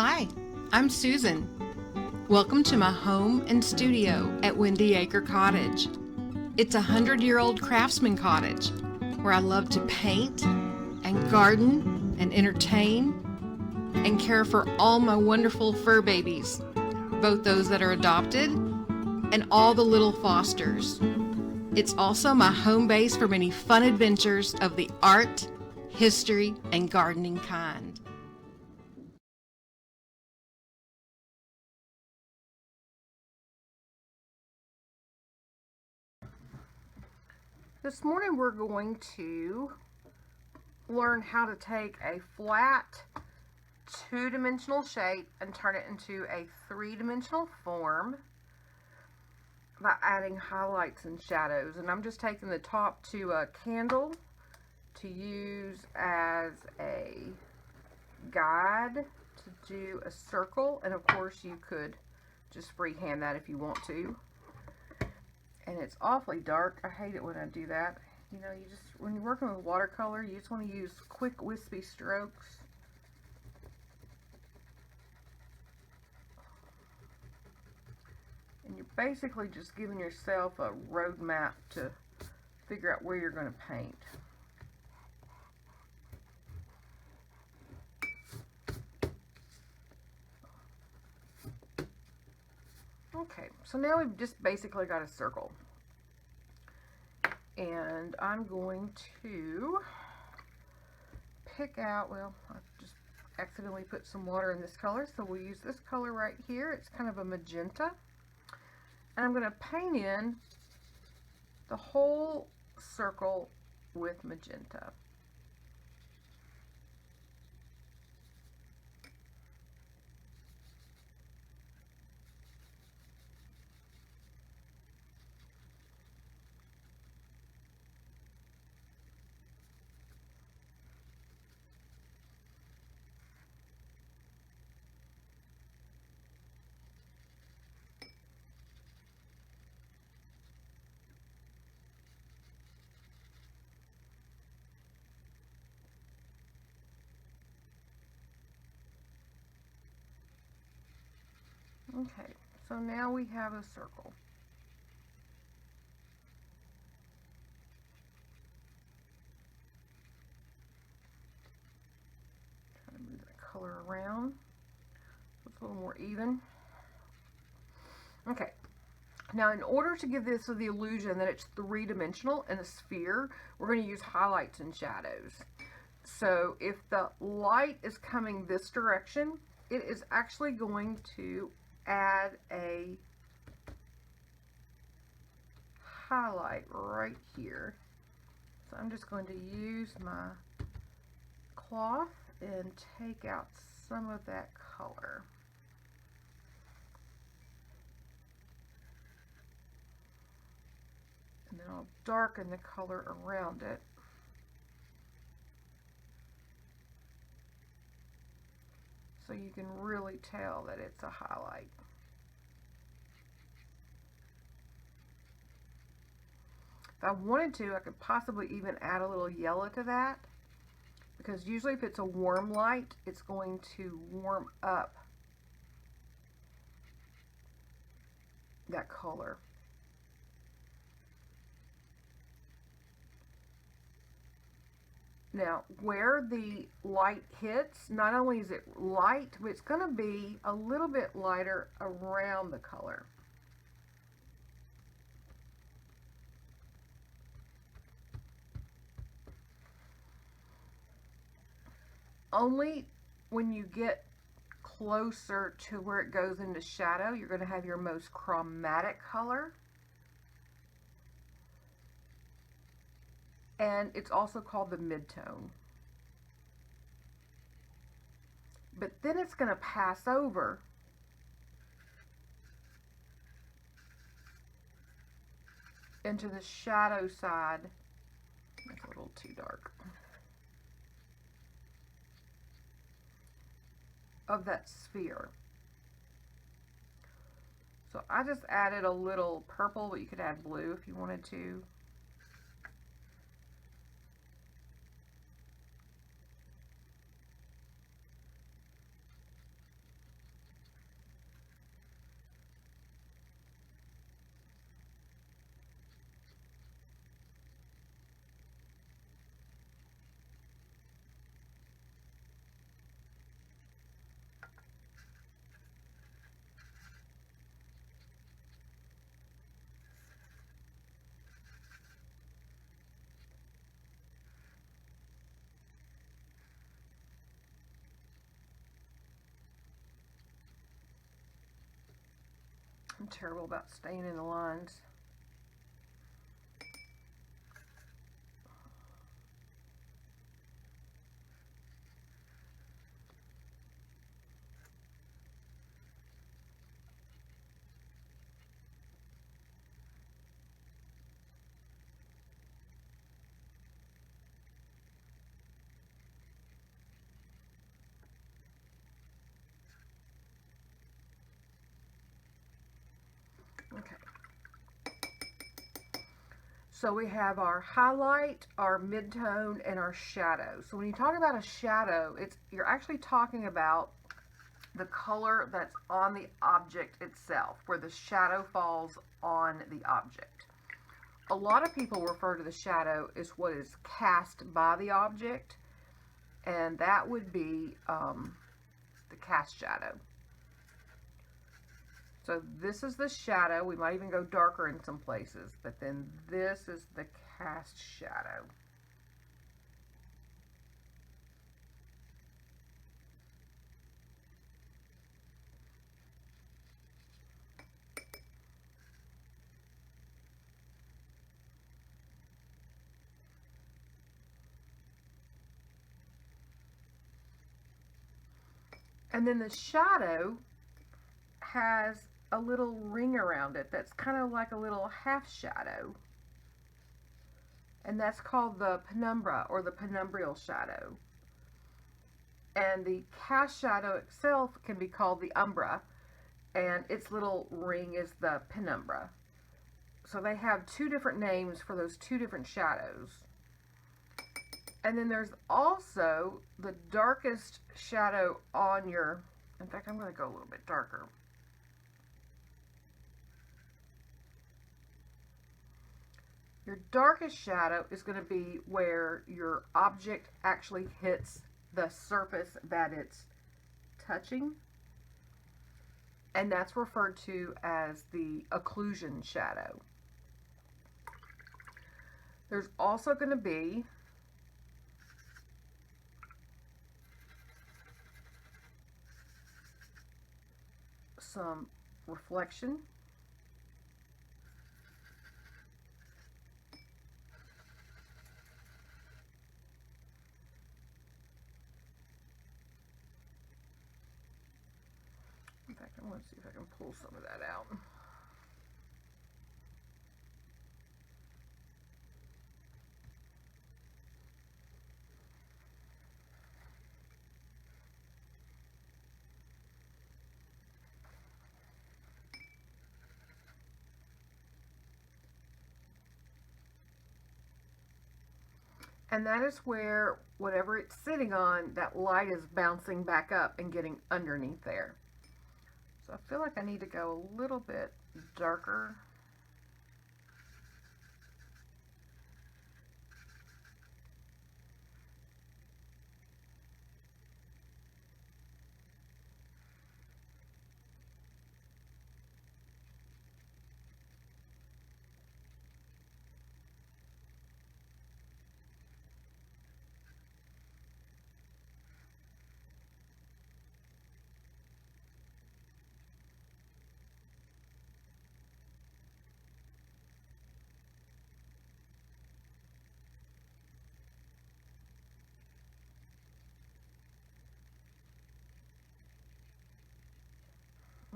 Hi, I'm Susan. Welcome to my home and studio at Windy Acre Cottage. It's a 100-year-old craftsman cottage where I love to paint and garden and entertain and care for all my wonderful fur babies, both those that are adopted and all the little fosters. It's also my home base for many fun adventures of the art, history, and gardening kind. This morning we're going to learn how to take a flat two-dimensional shape and turn it into a three-dimensional form by adding highlights and shadows. And I'm just taking the top to a candle to use as a guide to do a circle, and of course you could just freehand that if you want to. And it's awfully dark. I hate it when I do that. You know, when you're working with watercolor, you just want to use quick wispy strokes. And you're basically just giving yourself a roadmap to figure out where you're going to paint. Okay, so now we've just basically got a circle. And I'm going to pick out, well, I just accidentally put some water in this color, so we'll use this color right here. It's kind of a magenta. And I'm going to paint in the whole circle with magenta. Okay, so now we have a circle. Try to move that color around so it's a little more even. Okay, now in order to give this the illusion that it's three-dimensional in a sphere, we're going to use highlights and shadows. So if the light is coming this direction, it is actually going to add a highlight right here. So I'm just going to use my cloth and take out some of that color. And then I'll darken the color around it. So you can really tell that it's a highlight. If I wanted to, I could possibly even add a little yellow to that, because usually if it's a warm light, it's going to warm up that color. Now, where the light hits, not only is it light, but it's going to be a little bit lighter around the color. Only when you get closer to where it goes into shadow, you're going to have your most chromatic color. And it's also called the midtone. But then it's going to pass over into the shadow side. It's a little too dark. Of that sphere. So I just added a little purple, but you could add blue if you wanted to. I'm terrible about staying in the lines. Okay. So we have our highlight, our midtone, and our shadow. So when you talk about a shadow, you're actually talking about the color that's on the object itself, where the shadow falls on the object. A lot of people refer to the shadow as what is cast by the object, and that would be the cast shadow. So this is the shadow. We might even go darker in some places, but then this is the cast shadow. And then the shadow has a little ring around it that's kind of like a little half shadow. And that's called the penumbra or the penumbral shadow. And the cast shadow itself can be called the umbra, and its little ring is the penumbra. So they have two different names for those two different shadows. And then there's also the darkest shadow on your, in fact, I'm going to go a little bit darker. Your darkest shadow is going to be where your object actually hits the surface that it's touching. And that's referred to as the occlusion shadow. There's also going to be some reflection. In fact, I want to see if I can pull some of that out. And that is where whatever it's sitting on, that light is bouncing back up and getting underneath there. So I feel like I need to go a little bit darker.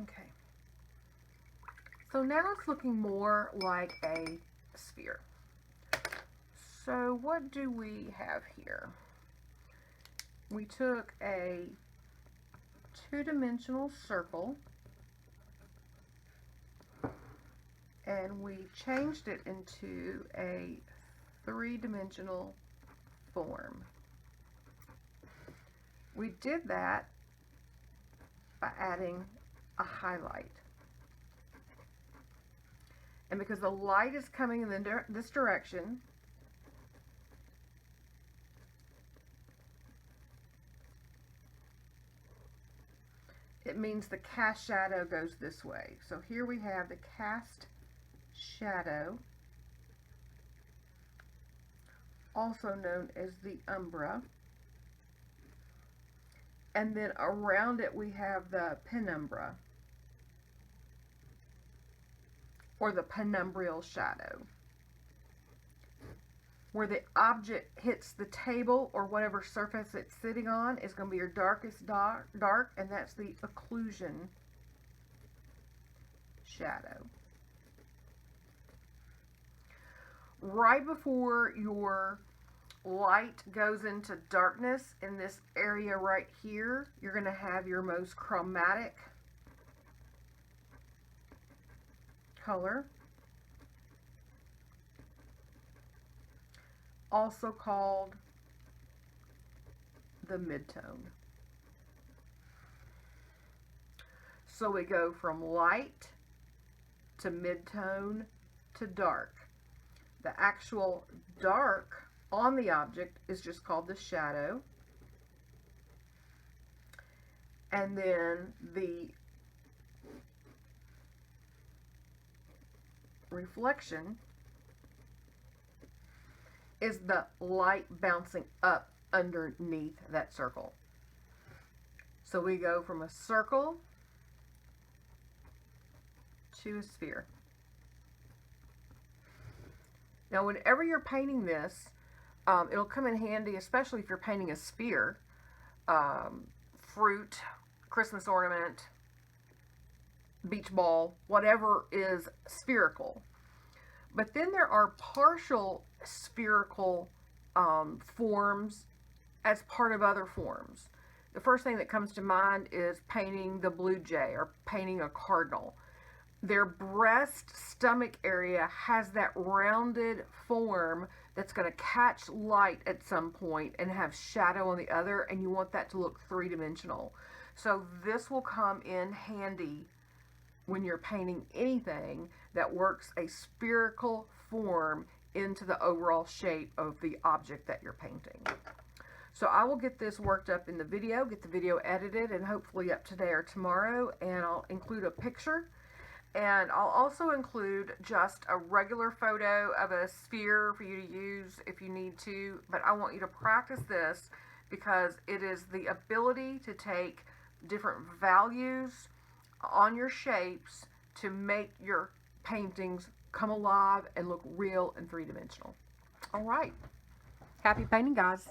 Okay. So now it's looking more like a sphere. So what do we have here? We took a two-dimensional circle and we changed it into a three-dimensional form. We did that by adding a highlight. And because the light is coming in this direction, it means the cast shadow goes this way. So here we have the cast shadow, also known as the umbra. And then around it we have the penumbra. or the penumbral shadow. Where the object hits the table or whatever surface it's sitting on is going to be your darkest dark, and that's the occlusion shadow. Right before your light goes into darkness in this area right here, you're going to have your most chromatic color, also called the midtone. So we go from light to midtone to dark. The actual dark on the object is just called the shadow. And then the reflection is the light bouncing up underneath that circle. So we go from a circle to a sphere. Now, whenever you're painting this, it'll come in handy, especially if you're painting a sphere, fruit, Christmas ornament, beach ball, whatever is spherical. But then there are partial spherical forms as part of other forms. The first thing that comes to mind is painting the blue jay or painting a cardinal. Their breast stomach area has that rounded form that's going to catch light at some point and have shadow on the other, and you want that to look three-dimensional. So this will come in handy when you're painting anything that works a spherical form into the overall shape of the object that you're painting. So I will get this worked up in the video, get the video edited, and hopefully up today or tomorrow, and I'll include a picture. And I'll also include just a regular photo of a sphere for you to use if you need to, but I want you to practice this because it is the ability to take different values on your shapes to make your paintings come alive and look real and three-dimensional. All right. Happy painting, guys.